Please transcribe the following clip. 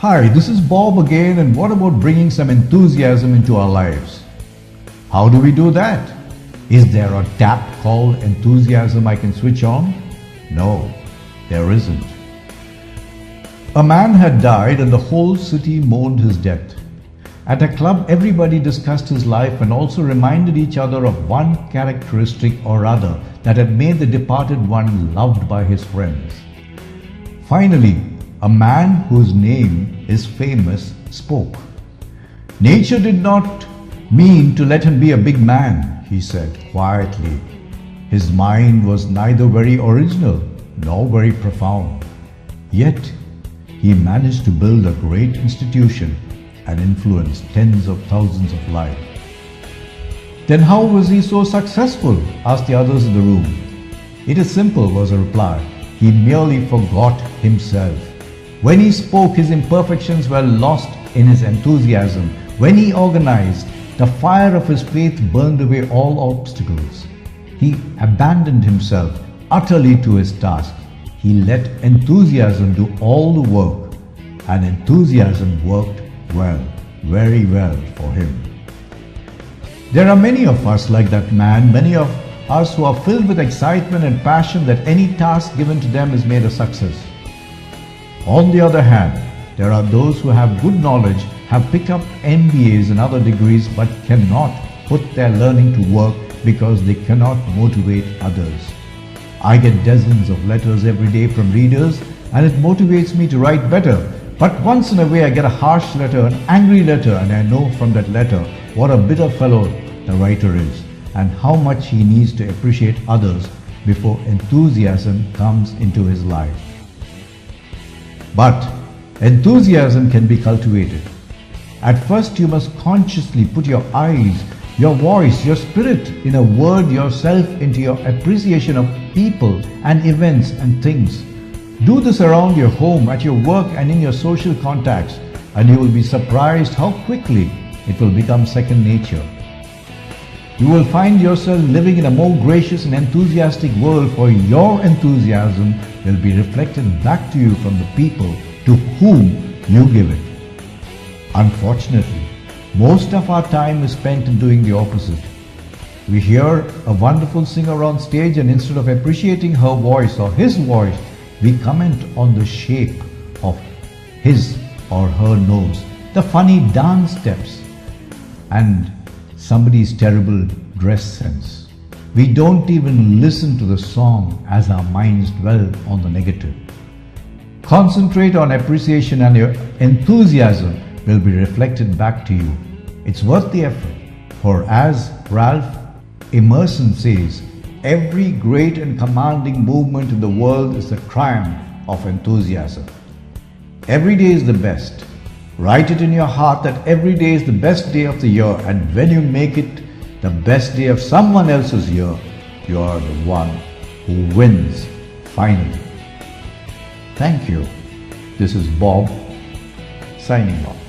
Hi, this is Bob again, and what about bringing some enthusiasm into our lives? How do we do that? Is there a tap called enthusiasm I can switch on? No, there isn't. A man had died and the whole city mourned his death. At a club, everybody discussed his life and also reminded each other of one characteristic or other that had made the departed one loved by his friends. Finally, a man whose name is famous spoke. Nature did not mean to let him be a big man, he said quietly. His mind was neither very original nor very profound. Yet, he managed to build a great institution and influence tens of thousands of lives. Then how was he so successful? Asked the others in the room. It is simple, was the reply. He merely forgot himself. When he spoke, his imperfections were lost in his enthusiasm. When he organized, the fire of his faith burned away all obstacles. He abandoned himself utterly to his task. He let enthusiasm do all the work, and enthusiasm worked well, very well for him. There are many of us like that man, many of us who are filled with excitement and passion that any task given to them is made a success. On the other hand, there are those who have good knowledge, have picked up MBAs and other degrees but cannot put their learning to work because they cannot motivate others. I get dozens of letters every day from readers and it motivates me to write better. But once in a way I get a harsh letter, an angry letter, and I know from that letter what a bitter fellow the writer is and how much he needs to appreciate others before enthusiasm comes into his life. But enthusiasm can be cultivated. At first you must consciously put your eyes, your voice, your spirit, in a word, yourself into your appreciation of people and events and things. Do this around your home, at your work and in your social contacts, and you will be surprised how quickly it will become second nature. You will find yourself living in a more gracious and enthusiastic world, for your enthusiasm will be reflected back to you from the people to whom you give it. Unfortunately, most of our time is spent in doing the opposite. We hear a wonderful singer on stage and instead of appreciating her voice or his voice, we comment on the shape of his or her nose, the funny dance steps, and somebody's terrible dress sense. We don't even listen to the song as our minds dwell on the negative. Concentrate on appreciation and your enthusiasm will be reflected back to you. It's worth the effort, for as Ralph Emerson says, every great and commanding movement in the world is the triumph of enthusiasm. Every day is the best. Write it in your heart that every day is the best day of the year, and when you make it the best day of someone else's year, you are the one who wins finally. Thank you. This is Bob signing off.